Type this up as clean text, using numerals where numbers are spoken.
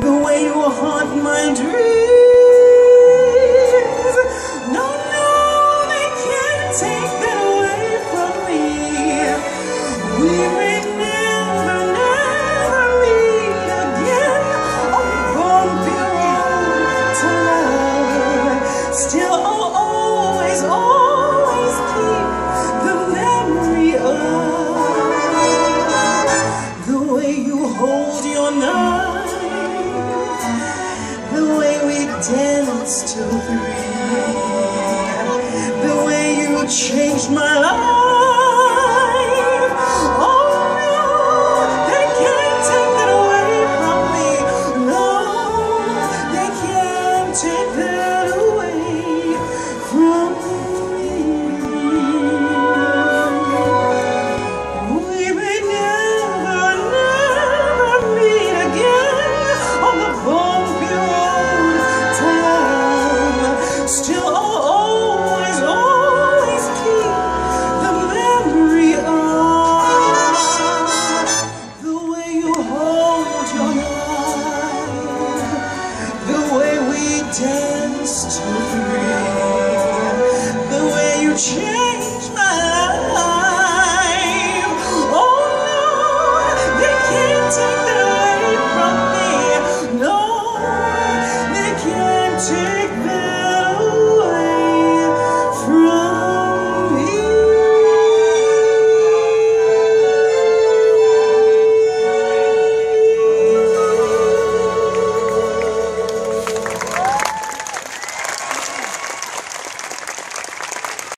the way you haunt my dreams. No, no, they can't take that away from me. We may never, never meet again on the bumpy road to love. Still, I'll always, always keep the memory of the way you hold your knife, the way we danced till 3, the way you changed my life.